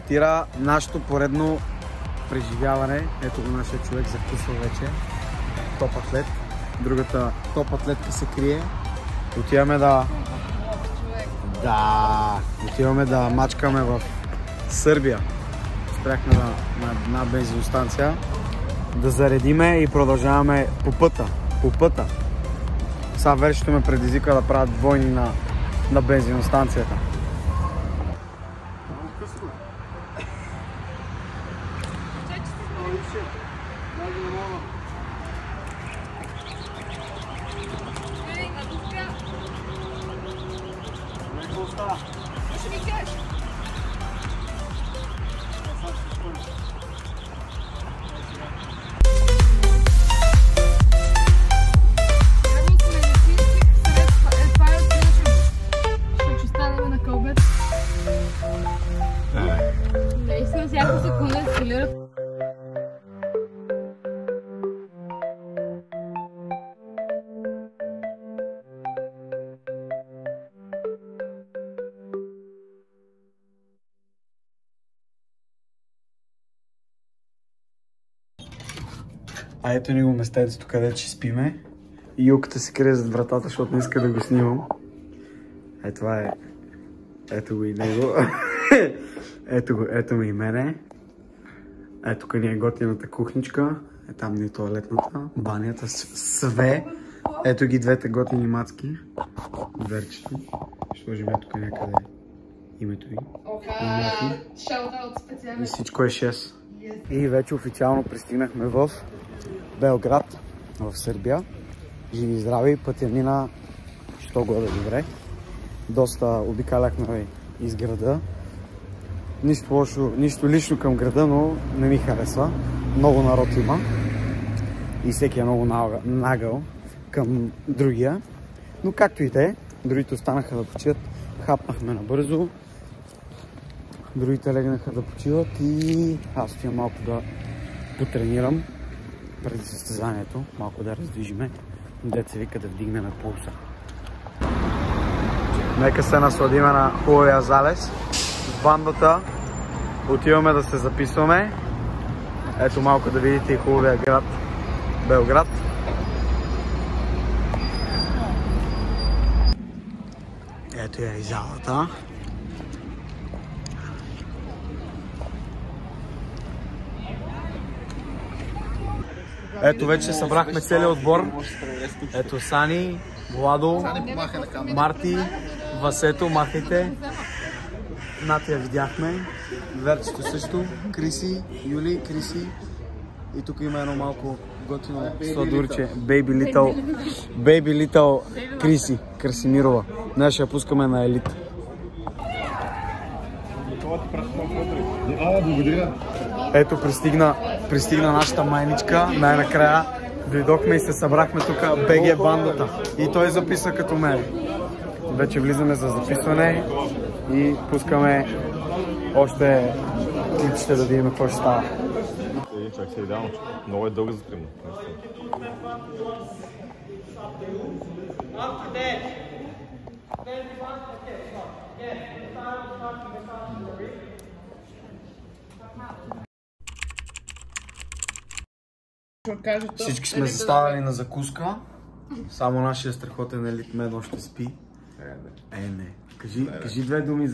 стартира нашето поредно преживяване. Ето го нашия човек закусва вече. Топ атлет. Другата топ атлетка се крие. Отиваме да мачкаме в Сърбия. Спряхме на една бензиностанция да заредиме и продължаваме по пътя. Сега вече ме предизвика да правят двойни на бензиностанцията. А ето ни го местенцето, където ще спиме. И Юката се крие зад вратата, защото не иска да го снимам. Това е... Ето го и него. Ето ме и мене. Ето тук ни е готината кухничка. Там ни е тоалетната. Банята све. Ето ги двете готини мацки. Дверчето. Ще сложим тук някъде името ви. И всичко е 6. И вече официално пристигнахме в Белград, в Сърбия. Живи и здрави, пътя мина що годе добре. Доста обикаляхме из града. Нищо лошо, нищо лично към града, но не ми харесва. Много народ има и всеки е много нагъл към другия. Но както и те, другите останаха да почиват. Хапнахме набързо. Другите легнаха да почиват и аз отивам малко да потренирам преди състезанието, малко да раздвижиме, дето се вика да вдигнем пулса. Нека се насладиме на хубавия залез. С бандата отиваме да се записваме. Ето малко да видите и хубавия град Белград. Ето я и залата. Ето вече събрахме целият отбор. Ето Сани, Владо, Марти, Васето, махайте. Натия видяхме. Верчето също, Криси, Юли, Криси. И тук има едно малко готино сладурче. Baby Little Криси, Красимирова. Днес ще я пускаме на елит. Ето пристигна нашата майничка. Най-накрая дойдохме и се събрахме тук БГ бандата. И той записа като мен. Вече влизаме за записване и пускаме още клипчета да видим какво ще става. Човек се идеално. Много е дълга за стримна. Всички сме заставали на закуска. Само нашия страхотен елит мен още спи. Не. Кажи две думи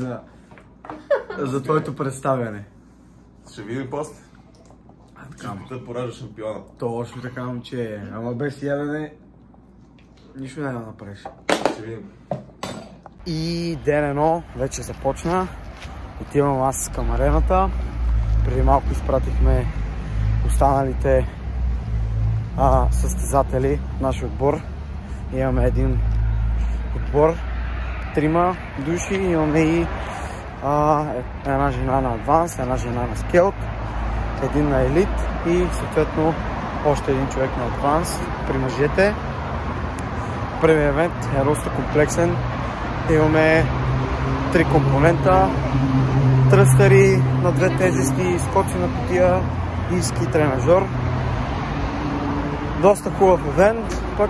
за твоето представяне. Ще видим после. Ще поражда шампиона. Точно така, момче. Ама без ядене нищо не направиш. Ще видим. И ден едно вече започна. Отивам аз към арената. Преди малко изпратихме останалите състезатели в нашия отбор. Имаме един отбор, 3 души, имаме и една жена на адванс, една жена на скелт, един на елит и съответно още един човек на адванс при мъжете. Първият евент е доста комплексен. Имаме 3 компонента, тръстъри на 2 тежести, скоци на кутия и ски тренажор. Доста хубав евент, пък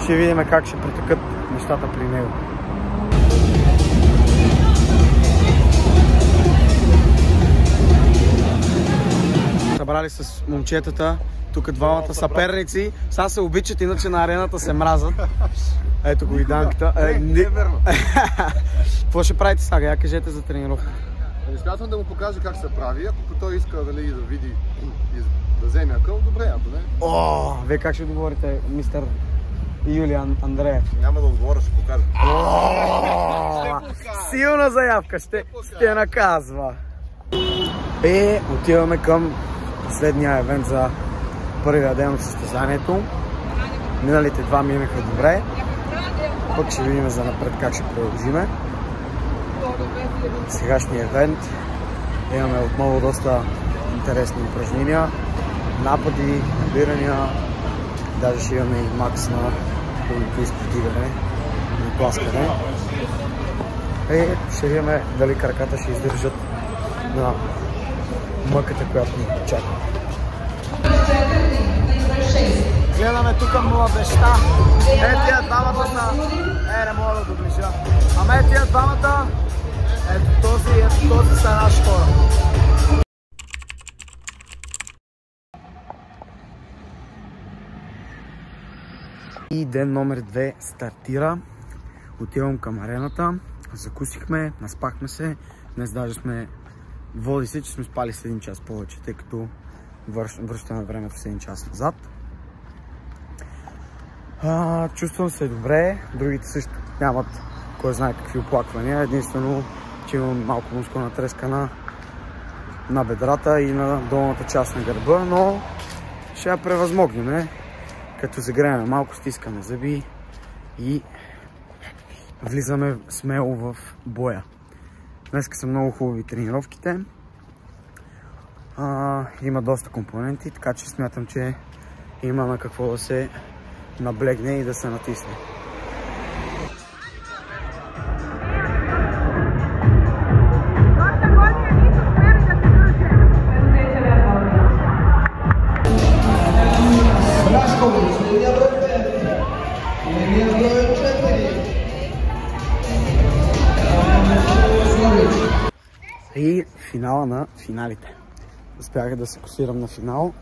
ще видим как ще протекат нещата при него. събрали с момчетата. Тук двамата съперници. Сега се обичат, иначе на арената се мразат. Ето го и Данката. Не е верно. Какво ще правите сега? Я кажете за тренировка. Смятам да му покажа как се прави. Ако той иска да види и да вземе акъл, добре, ако не. О, вие как ще договорите, мистер Юлиан Андреев? Няма да отговоря, ще покажа. Силна заявка, ще наказва. Отиваме към последния евент за първия ден от състезанието. Миналите два минаха добре. Пък ще видим за напред как ще продължиме. Сегашния евент имаме отново доста интересни упражнения, напади, набирания, даже ще имаме и макс на олимпийско дигане, на пласкане. Ще видим дали краката ще издържат на мъката, която ни чака. Гледаме тук младежта. Тия двамата са... не мога да доближа. Ама тия двамата... Ето този са наши хора. И ден номер 2 стартира. Отивам към арената. Закусихме, наспахме се. Днес даже води се, че сме спали с 1 час повече, тъй като връщаме времето с 1 час назад. Чувствам се добре. Другите също нямат кой знае какви оплаквания. Единствено, че имам малко мускулна треска на бедрата и на долната част на гърба, но ще я превъзмогнем. Като загреем малко, стискаме зъби и влизаме смело в боя. Днеска са много хубави тренировките. Има доста компоненти, така че смятам, че има на какво да се наблегне и да се натисне. И финала на финалите. Успях да се класирам на финал,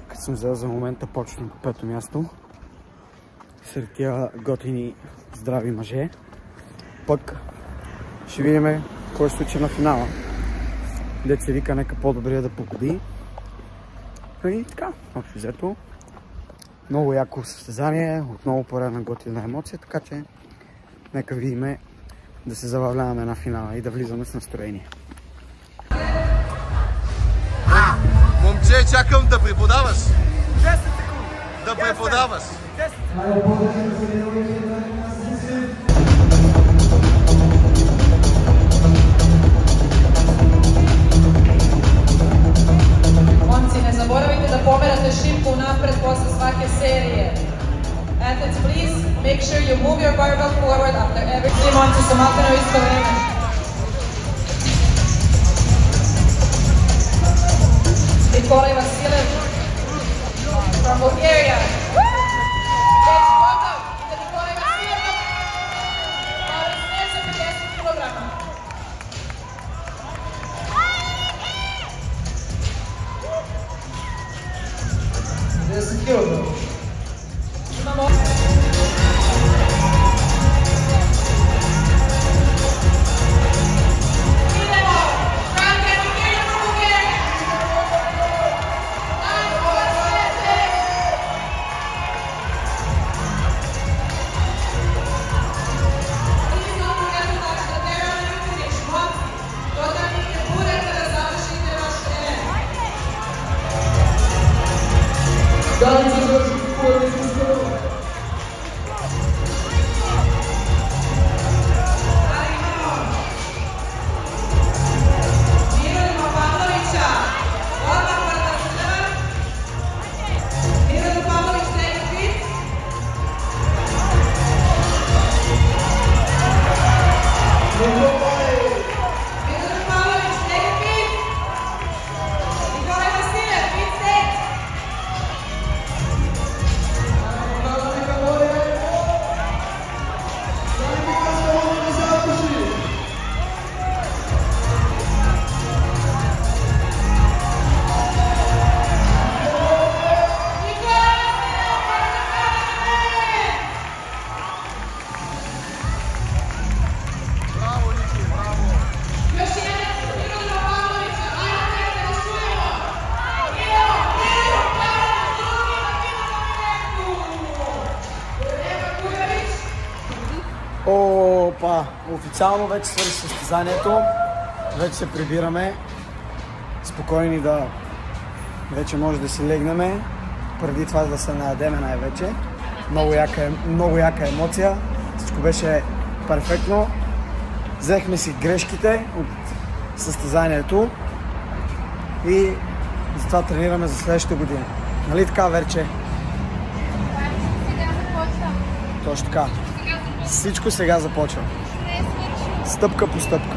като съм взел за момента почетно по 5-то място. Сред тия готини здрави мъже. Пък ще видим кой ще случи на финала. Дет се вика, нека по-добрия да победи. И така, общо взето. Много яко състезание, отново поредна готина емоция, така че нека видим да се забавляваме на финала и да влизаме с настроение. Момче, чакам да преподаваш. 10 секунди. Да преподаваш. 10. Momci, ne zaboravite da pomerate šipku napred posle svake serije. Athletes, please make sure you move your barbell forward after every... Svi momci su maltene u isto vreme. Nikolaj Vasilev from Bulgaria. Već gotov za Nikolaj Vasilev. Boris Neža, 50 kilograma. Imamo... Опа! Официално вече свърши състезанието. Вече се прибираме. Спокойни да... Вече може да си легнем. Преди това да се наядеме най-вече. Много яка емоция. Всичко беше перфектно. Взехме си грешките от състезанието и затова тренираме за следващата година. Нали така, Верче? Сега започва. Точно така. Всичко сега започва. Стъпка по стъпка.